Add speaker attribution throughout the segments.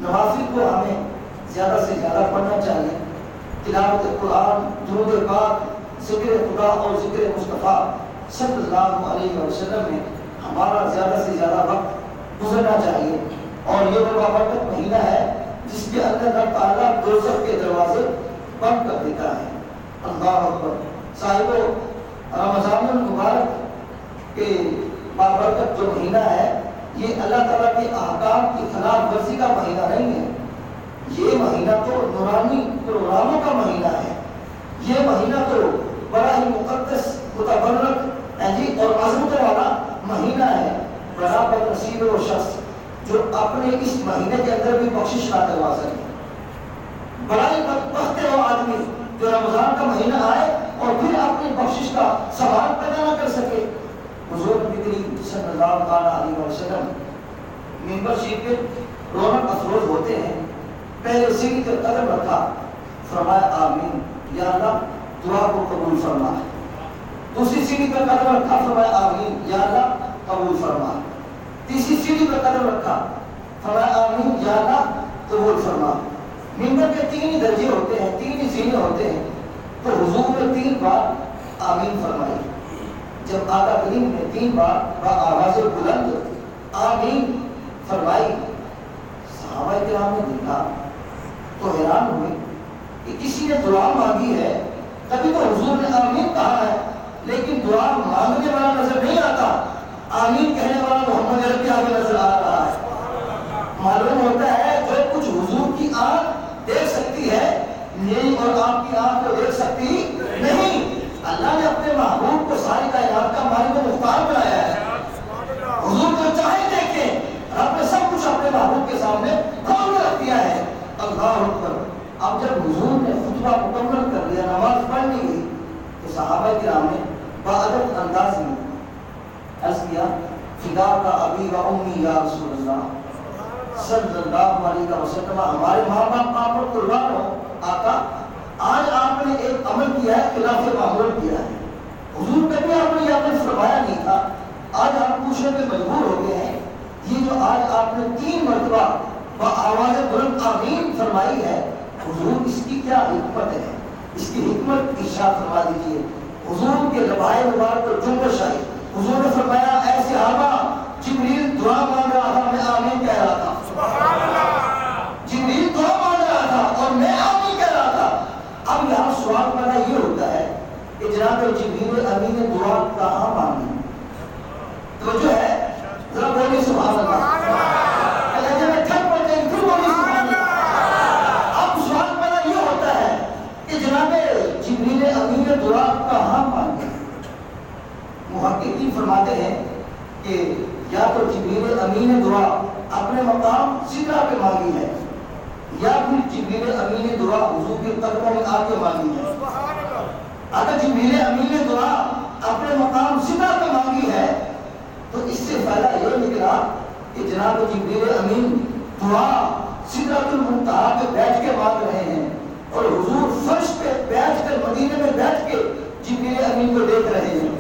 Speaker 1: نوافل کو ہمیں زیادہ سے زیادہ پڑھنا چاہیے. تلاوت قرآن، درود پاک، ذکر خدا اور ذکر مصطفیٰ صلی اللہ علیہ وسلم میں ہمارا زیادہ سے زیادہ وقت گزرنا چاہیے. اور یہ وہ بابرکت مہینہ ہے جس کے اندر اللہ تعالیٰ دوزخ کے دروازے بند کر دیتا ہے. اللہ اکبر. صاحب رمضان المبارک کے بابرکت جو مہینہ ہے یہ اللہ تعالیٰ کے احکام کی خلاف ورزی کا مہینہ نہیں ہے. یہ مہینہ تو نورانی پروگراموں کا مہینہ ہے. یہ مہینہ تو بڑا ہی مقدس، متبرک اور عظمت والا مہینہ ہے. بڑا بدنصیب وہ شخص جو اپنے اس مہینے کے اندر بھی بخشش نہ کروا سکے. بڑا ہی بدبخت ہے وہ آدمی جو رمضان کا مہینہ آئے اور پھر اپنی بخشش کا سوال پیدا نہ کر سکے. حضور نبی کریم صلی اللہ علیہ وسلم منبر شریف پہ رونق افروز ہوتے ہیں. پہلے سیڑھی پر قدم رکھا، فرمایا آمین یا اللہ دعا کو قبول فرما. دوسری سیڑھی پر قدم رکھا، فرمایا آمین یا اللہ قبول فرما. تیسری سیڑھی پر قدم رکھا، فرمایا آمین یا اللہ قبول فرما. منبر کے 3 ہی درجے ہوتے ہیں، 3 ہی سیڑھیاں ہوتے ہیں. تو حضور نے 3 بار آمین فرمائی. جب آقا کریم نے 3 بار بآواز بلند آمین فرمائی، صحابہ کرام نے دیکھا تو حیران ہوئے کہ کسی نے دعا مانگی ہے. تبھی تو حضور نے آمین کہا ہے، لیکن دعا مانگنے والا نظر نہیں آتا، آمین کہنے والا محمد عربی آگے نظر آ رہا ہے. معلوم ہوتا ہے جو کچھ حضور کی آنکھ دیکھ سکتی ہے میری اور آپ کی آنکھ کو دیکھ سکتی نہیں. اللہ نے اپنے محبوب کو ساری کائنات کا مالک و مختار بنایا ہے. حضور جو چاہے دیکھیں، رب نے سب کچھ اپنے محبوب کے سامنے کھول کے رکھ دیا ہے. اللہ اکبر. اب جب حضور نے خطبہ مکمل کر لیا، نماز پڑھ لی گئی، تو صحابہ کرام نے باادب انداز میں عرض کیا فداک ابی و امی یا رسول اللہ صلی اللہ علیہ وسلم. ہمارے ماں باپ آپ پر قربان ہو آقا، آج آپ نے ایک عمل کیا ہے، خلاف معمول کیا ہے. حضور کبھی آپ نے یہ عمل فرمایا نہیں تھا، آج آپ پوچھنے پہ مجبور ہو گئے ہیں. یہ جو آج آپ نے 3 مرتبہ بآواز بلند آمین فرمائی ہے، حضور اس کی کیا حکمت ہے؟ اس کی حکمت ارشاد فرما دیجیے. حضور کے لبائے مبارک پر جنبش آئی. حضور نے فرمایا اے صحابہ، جبریل دعا مانگ رہا تھا، میں آمین کہہ رہا تھا. سبحان اللہ. جبریل دعا مانگ رہا تھا اور میں آمین کہہ رہا تھا. اب یہاں سوال پیدا یہ ہوتا ہے کہ جناب جبریل امین نے دعا کہاں مانگی؟ تو جو ہے ذرا بولیے سبحان اللہ. اب سوال پیدا یہ ہوتا ہے کہ جناب جبریل امین نے دعا کہاں مانگی؟ محققین فرماتے ہیں کہ یا تو جبریل امین نے دعا اپنے مقام سدرہ پہ مانگی ہے، یا پھر جبریل امین نے دعا حضور کے قدموں میں آ کے مانگی ہے. اگر جبریل امین نے دعا اپنے مقام سدرہ پہ مانگی ہے تو اس سے فائدہ یہ نکلا کہ جناب جبریل امین دعا سدرۃ المنتہا پہ بیٹھ کے مانگ رہے ہیں اور حضور فرش پہ بیٹھ کر مدینے میں بیٹھ کے جبریل امین کو دیکھ رہے ہیں.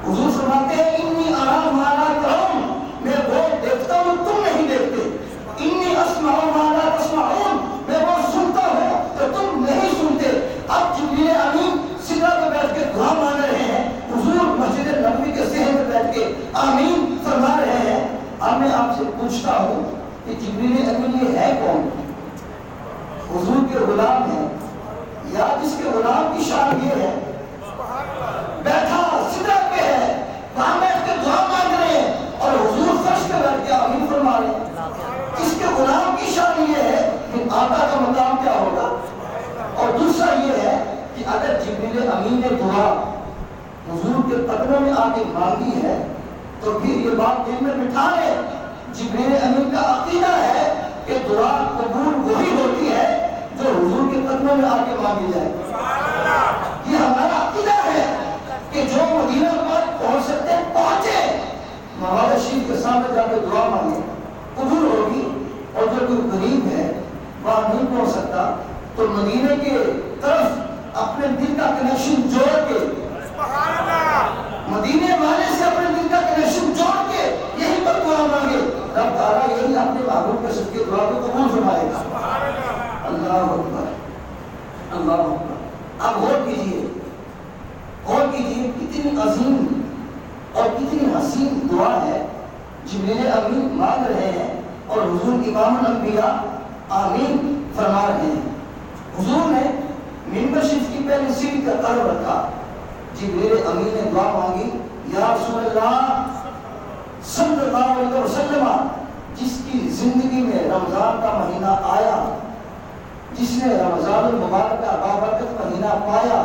Speaker 1: حضور فرماتے ہیں انی ارا ما لا ترون، میں وہ دیکھتا ہوں تم نہیں دیکھتے. انی اسمع ما لا تسمعون، میں وہ سنتا ہوں تو تم نہیں سنتے. اب جبریل امین سدرہ پہ بیٹھ کے دعا مانگ رہے ہیں، حضور مسجد نبوی کے صحن پہ بیٹھ کے آمین فرما رہے ہیں. اب میں آپ سے پوچھتا ہوں کہ جبریل امین یہ ہے کون؟ حضور کے غلام ہیں یا جس کے غلام کی شان یہ ہے بیٹھا سدرہ پہ ہے، وہاں بیٹھ کے دعا مانگ رہے ہیں اور حضور فرش پہ بیٹھ کے آمین فرما رہے ہیں. اس کے غلام کی شان یہ ہے کہ آقا کا مقام کیا ہوگا. اور دوسرا یہ ہے کہ اگر جبریل امین نے دعا حضور کے قدموں میں آ کے مانگی ہے تو پھر یہ بات دل میں بٹھا لے، جبریل امین کا عقیدہ ہے کہ دعا قبول وہی ہوتی ہے جو حضور کے قدموں میں آ کے مانگی جائے. یہ ہمارا عقیدہ ہے کہ جو مدینہ پاک پہنچ سکتے ہیں پہنچے، مواد شریف کے سامنے جا کے دعا مانگے قبول ہوگی. اور جو کوئی غریب ہے وہاں نہیں پہنچ سکتا تو مدینے کے طرف اپنے دل کا کنیکشن جوڑ کے، مدینے والے سے اپنے دل کا کنیکشن جوڑ کے یہیں پر دعا مانگے. رب تعالیٰ یہی اپنے محبوب کے صدقے دعا کو قبول فرمائے گا. اللہ اکبر اللہ اکبر. اب غور کیجیے کتنی عظیم اور کتنی حسین دعا ہے جبریل امین مانگ رہے ہیں اور حضور امام الانبیاء آمین فرما رہے ہیں. حضور نے منبر شریف کی پہلی سیڑھی کا قدم رکھا. جبریل امین نے دعا مانگی یا رسول اللہ صلی اللہ علیہ وسلم جس کی زندگی میں رمضان کا مہینہ آیا, جس نے رمضان المبارک کا بابرکت مہینہ پایا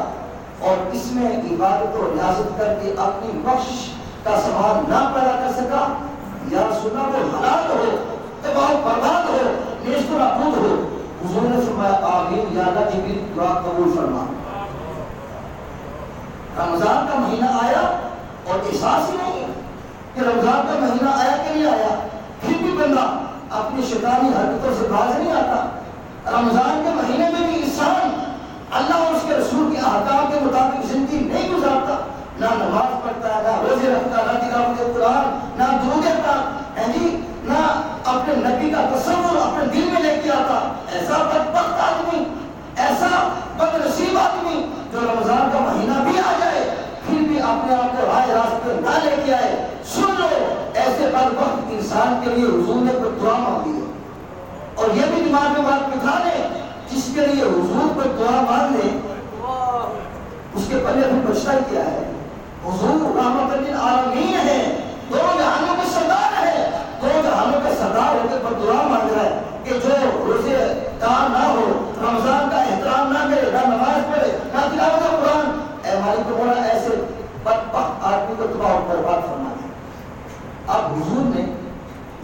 Speaker 1: اور اس میں عبادت و ریاضت کر کے اپنی بخش کا سامان نہ پیدا کر سکا, یا رسول اللہ وہ ہلاک ہو, تباہ برباد ہو, نیست و نابود ہو. حضور نے فرمایا آمین یا اللہ جبریل دعا قبول فرما. رمضان کا مہینہ آیا اور احساس ہی نہیں کہ رمضان کا مہینہ آیا کہ نہیں آیا, پھر بھی بندہ اپنی شیطانی حرکتوں سے باز نہیں آتا. رمضان کے مہینے میں بھی انسان اللہ اور اس کے رسول کے احکام کے مطابق زندگی نہیں گزارتا, نہ نماز پڑھتا ہے, نہ روزے رکھتا, نہ تلاوت قرآن, نہ درود پڑھتا, نہ اپنے نبی کا تصور اپنے دل میں لے کے آتا. ایسا بدبخت آدمی, ایسا بد نصیب آدمی جو رمضان کا مہینہ بھی آ جائے پھر بھی اپنے آپ کو راہ راست پہ نہ لے کے آئے. سن لو, ایسے بدبخت انسان کے لیے حضور نے کوئی دعا مانگی ہے. اور یہ بھی دماغ میں بات بٹھا لیں, جس کے لیے حضور پر دعا مانگ لیں اس کے پلے بھی بچتا ہی کیا ہے. حضور رحمت للعالمین ہے, دونوں جہانوں کے سردار ہے, دونوں جہانوں کے سردار ہو کے پر دعا مانگ رہا ہے کہ جو روزے دار نہ ہو, رمضان کا احترام نہ کرے, نہ نماز پڑھے, نہ تلاوت قرآن, اے مالک مولا ایسے بدبخت آدمی کو تباہ و برباد فرما دے. اب حضور نے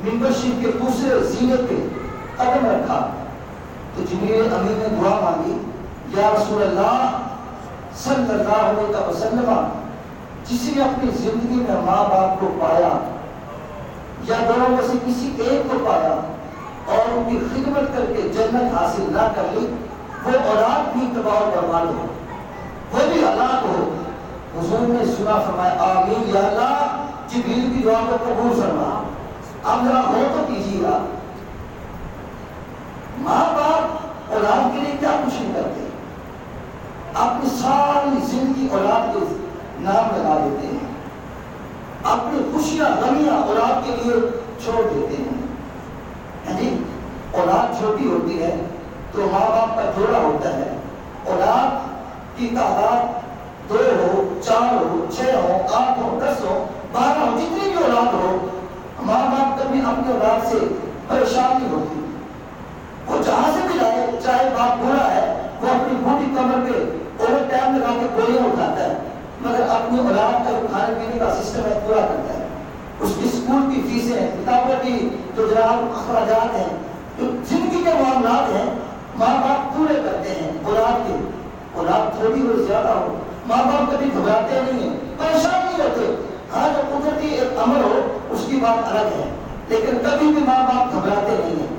Speaker 1: منبر شریف کے دوسرے زینے پہ قدم رکھا تو جبریل امین نے دعا مانگی یا رسول اللہ صلی اللہ علیہ وسلم جس نے اپنی زندگی میں ماں باپ کو پایا یا دونوں میں سے کسی ایک کو پایا اور ان کی خدمت کر کے جنت حاصل نہ کر لی, وہ اولاد بھی تباہ و برباد ہو, وہ بھی ہلاک ہو. حضور نے سنا, فرمایا آمین یا اللہ جبریل کی دعا کو قبول فرما. اب ذرا ہو تو کیجیے گا, ماں باپ اولاد کے لیے کیا کچھ نہیں کرتے, اپنی ساری زندگی اولاد کے نام لگا دیتے ہیں, اپنی خوشیاں غمیاں اولاد کے لیے چھوڑ دیتے ہیں. اولاد چھوٹی ہوتی ہے تو ماں باپ کا جوڑا ہوتا ہے, اولاد کی تعداد 2 ہو, 4 ہو, 6 ہو, 8 ہو, 10 ہو, 12 ہو, جتنی بھی اولاد ہو, ماں باپ کبھی اپنی اولاد سے پریشان نہیں ہوتی. وہ جہاں سے بھی لائے, چاہے باپ بوڑھا ہے وہ اپنی بوڑھی کمر پہ اوور ٹائم لگا کے گولیاں اٹھاتا ہے, مگر اپنی اولاد کا کھانے پینے کا سسٹم ہے پورا کرتا ہے. اس کی اسکول کی فیسیں, کتابوں کی جو جناب اخراجات ہیں, جو زندگی کے معاملات ہیں, ماں باپ پورے کرتے ہیں اولاد کے. اولاد تھوڑی ہو زیادہ ہو, ماں باپ کبھی گھبراتے نہیں ہیں, پریشان نہیں ہوتے. ہاں جو قدرتی ایک امر ہو اس کی بات الگ ہے, لیکن کبھی بھی ماں باپ گھبراتے نہیں ہیں.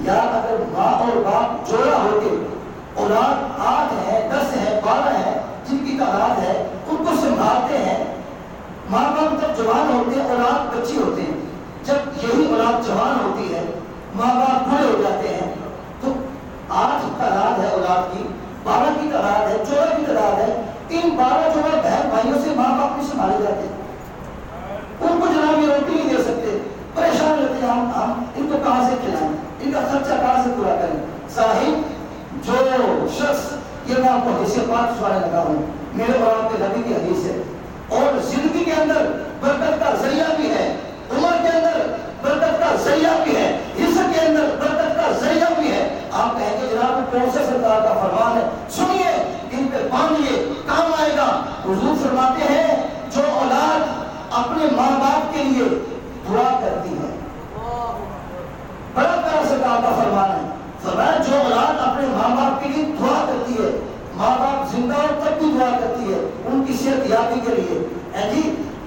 Speaker 1: یا اگر ماں اور باپ جوڑا ہو کے اولاد 8 ہے, 10 ہے, 12 ہے, جن کی تعداد ہے, ان کو سنبھالتے ہیں. ماں باپ جب جوان ہوتے ہیں اولاد بچی ہوتے ہیں, جب یہی اولاد جوان ہوتی ہے ماں باپ بوڑھے ہو جاتے ہیں تو 8 تعداد ہے اولاد کی, 12 کی تعداد ہے, 14 کی تعداد ہے. ان 12 جو ہے بہن بھائیوں سے ماں باپ نہیں سنبھالے جاتے, ان کو جناب یہ روٹی نہیں دے سکتے, پریشان رہتے ہیں ہم ان کو کہاں سے کھلائیں, ان کا خرچہ کہاں سے پورا کریں. صاحب جو شخص, یہ میں آپ کو حدیث پاک سنانے لگا ہوں, میرے اور آپ کے نبی کی حدیث ہے, اور زندگی کے اندر برکت کا ذریعہ بھی ہے, عمر کے اندر برکت کا ذریعہ بھی ہے, رزق کے اندر برکت کا ذریعہ بھی ہے. آپ کہیں گے جناب کون سے سرکار کا فرمان ہے, سنیے, ان پہ باندھیے, کام آئے گا. حضور فرماتے ہیں جو اولاد اپنے ماں باپ کے لیے دعا کرتی ہے, بڑا پیارا سرکار کا فرمان ہے, فرمایا جو اولاد اپنے ماں باپ کے لیے دعا کرتی ہے, ماں باپ زندہ اور تب بھی دعا کرتی ہے ان کی صحت یابی کے لیے,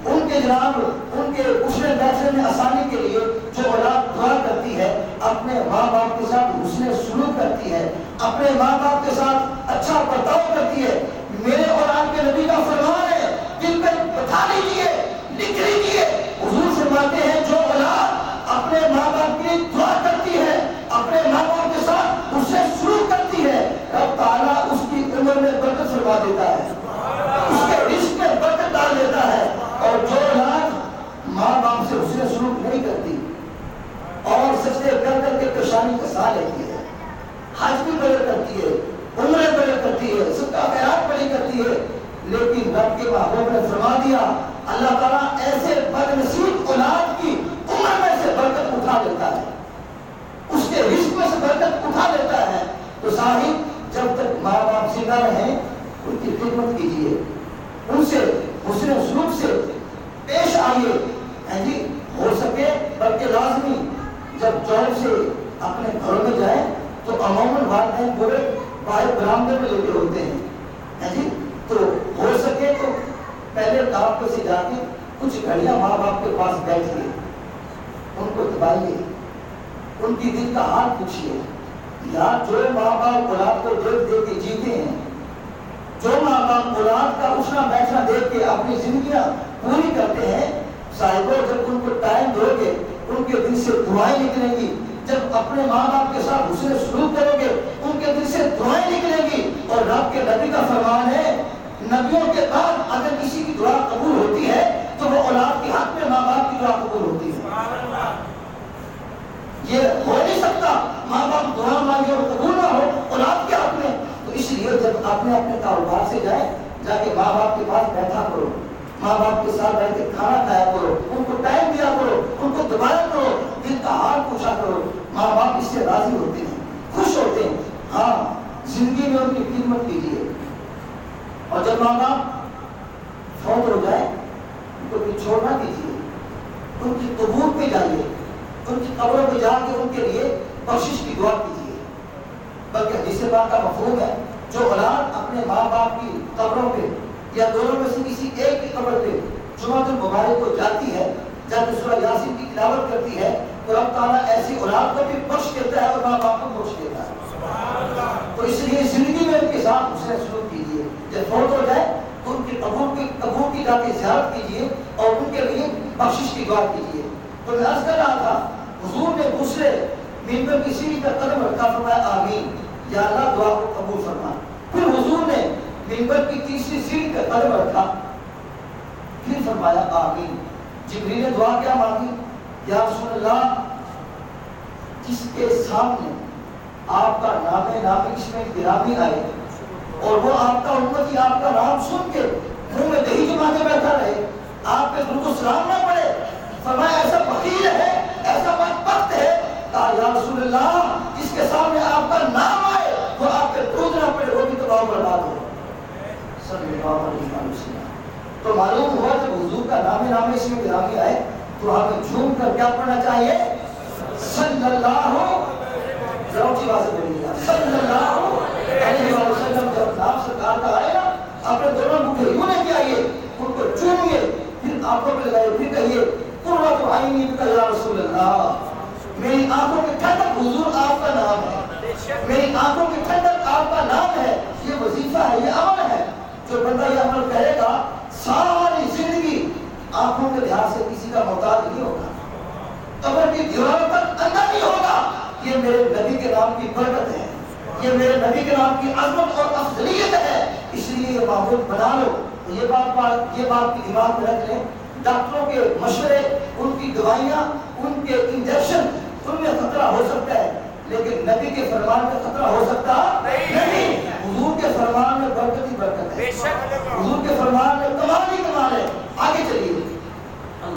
Speaker 1: ان کے جناب ان کے اٹھنے بیٹھنے میں آسانی کے لیے, جو اولاد دعا کرتی ہے اپنے ماں باپ کے ساتھ حسن سلوک کرتی ہے, اپنے ماں باپ کے ساتھ اچھا برتاؤ کرتی ہے. میرے اور آپ کے نبی کا فرمان ہے, دل پہ بتا لیجیے, لکھ لیجیے. حضور فرماتے ہیں جو اولاد اپنے ماں اپنی دعا کرتی ہے، اپنے ماں باپ کے ساتھ اس سے سلوک کرتی ہے، رب تعالیٰ اس کی عمر میں برکت فرما دیتا ہے، اس کے رزق میں برکت ڈال دیتا ہے۔ اور جو اولاد ماں باپ سے اس نے سلوک نہیں کرتی اور سجدے کر کر کے پریشانی کا ساتھ لیتی ہے، حج بھی بڑے کرتی ہے، عمرے بڑے کرتی ہے، سب کا خیرات بڑی کرتی ہے، لیکن رب کے محبوب نے فرما دیا اللہ تعالیٰ ایسے بدنصیب اولاد کی عمر میں سے برکت اٹھا لیتا ہے، اس کے رزق میں سے برکت اٹھا لیتا ہے۔ تو صاحب جب تک ماں باپ زندہ رہیں ان کی خدمت کیجیے، ان سے حسن سلوک سے پیش آئیے، جی ہو سکے بلکہ لازمی جب جاب سے اپنے گھروں میں جائیں تو عموماً والدین پورے باہر برآمدے میں لیتے ہوتے ہیں، جی تو ہو سکے تو پہلے آپ سے جا کے کچھ گھڑیاں ماں باپ کے پاس بیٹھیے، ان کو دبائیے، ان کی دل کا حال پوچھیے۔ یار جو ماں باپ اولاد کو دیکھ دیکھ کے جیتے ہیں، جو ماں باپ اولاد کا اٹھنا بیٹھنا دیکھ کے اپنی زندگیاں پوری کرتے ہیں، صاحبوں جب ان کو ٹائم دو گے ان کے دل سے دعائیں نکلیں گی، جب اپنے ماں باپ کے ساتھ حسن سلوک کرو گے ان کے دل سے دعائیں نکلیں گی۔ اور رب کے نبی کا فرمان ہے نبیوں کے بعد اگر کسی کی دعا قبول ہوتی ہے تو وہ اولاد کے حق میں ماں باپ کی دعا قبول ہوتی ہے۔ یہ ہو نہیں سکتا ماں باپ دعا مانگے اور قبول نہ ہو اولاد کے حق میں۔ تو اس لیے جب اپنے اپنے کاروبار سے جائیں جا کے ماں باپ کے پاس بیٹھا کرو، ماں باپ کے ساتھ بیٹھ کے کھانا کھایا کرو، ان کو ٹائم دیا کرو، ان کو دبایا کرو، دل کا حال پوچھا کرو۔ ماں باپ اس سے راضی ہوتے ہیں، خوش ہوتے ہیں۔ ہاں زندگی میں ان کی خدمت کیجیے، اور جب ماں باپ فوت ہو جائے ان کو بھی چھوڑنا کیجیے، ان کی قبور پہ جائیے، ان کی قبروں پہ جا کے ان کے لیے بخشش کی دعا کیجیے۔ بلکہ حدیث پاک کا مفہوم ہے جو اولاد اپنے ماں باپ کی قبروں پہ یا دونوں میں سے کسی ایک کی قبر پہ جمعۃ المبارک کو جاتی ہے، جب سورہ یاسین کی تلاوت کرتی ہے تو رب تعالیٰ ایسی اولاد کو بھی بخش دیتا ہے اور ماں باپ کو بخش دیتا ہے۔ تو اس لیے زندگی میں ان کے ساتھ حسن سلوک کیجیے، جب فوت ہو جائے تو ان کی قبور کی جا کے زیارت کیجیے اور ان کے لیے بخشش کی دعا کیجیے۔ تو میں عرض کر رہا تھا حضور نے دوسرے ممبر کی سیڑھی پر قدم رکھا، فرمایا آمین یا اللہ دعا کو قبول فرما۔ پھر حضور نے ممبر کی تیسری سیڑھی پر قدم رکھا، پھر فرمایا آمین۔ جبریل نے دعا کیا مانگی؟ یا رسول اللہ جس کے سامنے آپ کا نام اس میں گرامی آئے اور وہ آپ کا امتی آپ کا نام سن کے منہ میں دہی جما کے بیٹھا رہے، آپ پہ ان کو سلام نہ پڑے، فرمایا ایسا فقیر ہے، ایسا بدبخت ہے، کہا یا رسول اللہ جس کے سامنے آپ کا نام آئے وہ آپ پہ درود نہ پڑے وہ بھی تباہ برباد ہو۔ صلی اللہ علیہ وسلم۔ تو معلوم ہوا جب حضور کا نام اس میں گرامی آئے تو ہمیں جھوم کر کیا پڑھنا چاہیے؟ صلی اللہ ذرا بات سے بولیے صلی اللہ علیہ وسلم۔ جب نام سرکار کا آئے نا اپنے دونوں مکھے یوں لے کے آئیے، ان کو چومیے، پھر آنکھوں پہ لگائیے، پھر کہیے قرۃ عینی بک یا رسول اللہ، میری آنکھوں کی ٹھنڈک حضور آپ کا نام ہے، میری آنکھوں کی ٹھنڈک آپ کا نام ہے۔ یہ وظیفہ ہے، یہ عمل ہے، جو بندہ یہ عمل کرے گا ساری زندگی آنکھوں کے لحاظ سے کسی کا محتاج نہیں ہوگا، قبر کی دیواروں تک اندھا نہیں ہوگا۔ یہ میرے نبی کے نام کی برکت ہے، یہ میرے نبی کے نام کی عظمت اور افضلیت ہے، اس لیے یہ معبود بنا لو۔ یہ بات کی دماغ میں رکھ لیں، ڈاکٹروں کے مشورے، ان کی دوائیاں، ان کے انجیکشن، ان میں خطرہ ہو سکتا ہے لیکن نبی کے فرمان میں خطرہ ہو سکتا نہیں۔ حضور کے فرمان میں برکت ہی برکت ہے، حضور کے فرمان میں کمال